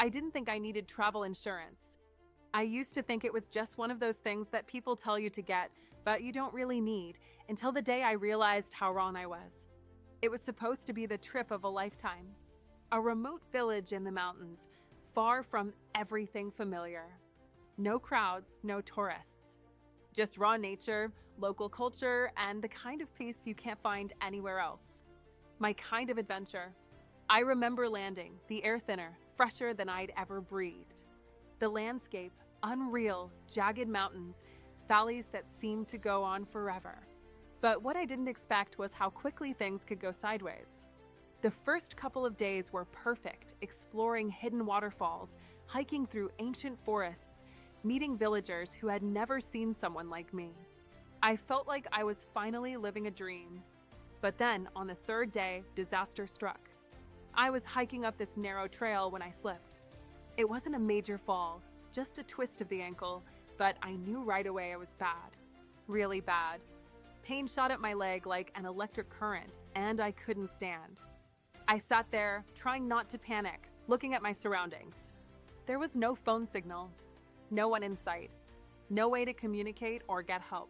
I didn't think I needed travel insurance. I used to think it was just one of those things that people tell you to get, but you don't really need, until the day I realized how wrong I was. It was supposed to be the trip of a lifetime. A remote village in the mountains, far from everything familiar. No crowds, no tourists. Just raw nature, local culture, and the kind of peace you can't find anywhere else. My kind of adventure. I remember landing, the air thinner, fresher than I'd ever breathed. The landscape, unreal, jagged mountains, valleys that seemed to go on forever. But what I didn't expect was how quickly things could go sideways. The first couple of days were perfect, exploring hidden waterfalls, hiking through ancient forests, meeting villagers who had never seen someone like me. I felt like I was finally living a dream. But then, on the third day, disaster struck. I was hiking up this narrow trail when I slipped. It wasn't a major fall, just a twist of the ankle, but I knew right away it was bad. Really bad. Pain shot at my leg like an electric current, and I couldn't stand. I sat there, trying not to panic, looking at my surroundings. There was no phone signal, no one in sight, no way to communicate or get help.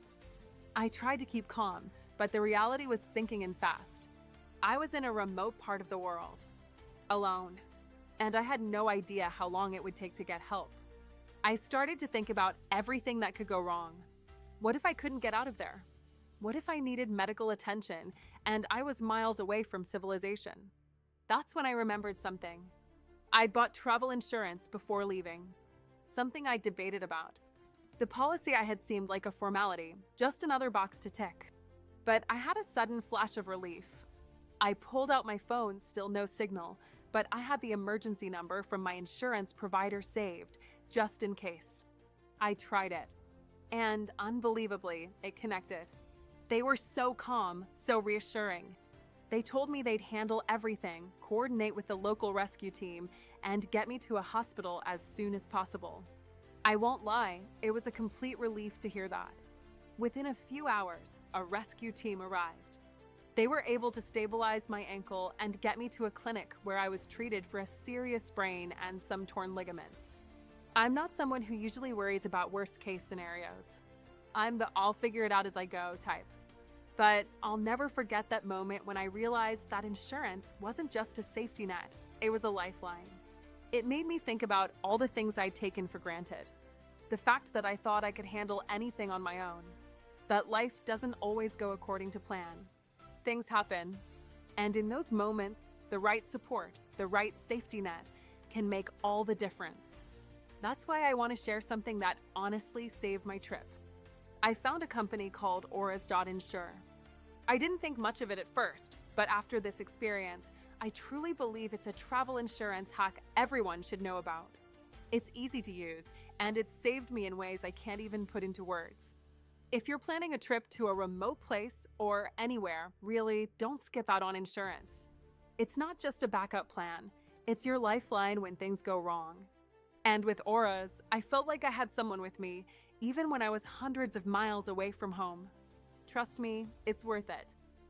I tried to keep calm, but the reality was sinking in fast. I was in a remote part of the world, alone, and I had no idea how long it would take to get help. I started to think about everything that could go wrong. What if I couldn't get out of there? What if I needed medical attention and I was miles away from civilization? That's when I remembered something. I'd bought travel insurance before leaving, something I debated about. The policy I had seemed like a formality, just another box to tick. But I had a sudden flash of relief. I pulled out my phone, still no signal, but I had the emergency number from my insurance provider saved, just in case. I tried it, and unbelievably, it connected. They were so calm, so reassuring. They told me they'd handle everything, coordinate with the local rescue team, and get me to a hospital as soon as possible. I won't lie, it was a complete relief to hear that. Within a few hours, a rescue team arrived. They were able to stabilize my ankle and get me to a clinic where I was treated for a serious sprain and some torn ligaments. I'm not someone who usually worries about worst-case scenarios. I'm the I'll figure it out as I go type. But I'll never forget that moment when I realized that insurance wasn't just a safety net, it was a lifeline. It made me think about all the things I'd taken for granted. The fact that I thought I could handle anything on my own. But life doesn't always go according to plan. Things happen. And in those moments, the right support, the right safety net can make all the difference. That's why I want to share something that honestly saved my trip. I found a company called Insure. I didn't think much of it at first, but after this experience, I truly believe it's a travel insurance hack everyone should know about. It's easy to use, and it's saved me in ways I can't even put into words. If you're planning a trip to a remote place or anywhere, really, don't skip out on insurance. It's not just a backup plan, it's your lifeline when things go wrong. And with Auras, I felt like I had someone with me, even when I was hundreds of miles away from home. Trust me, it's worth it.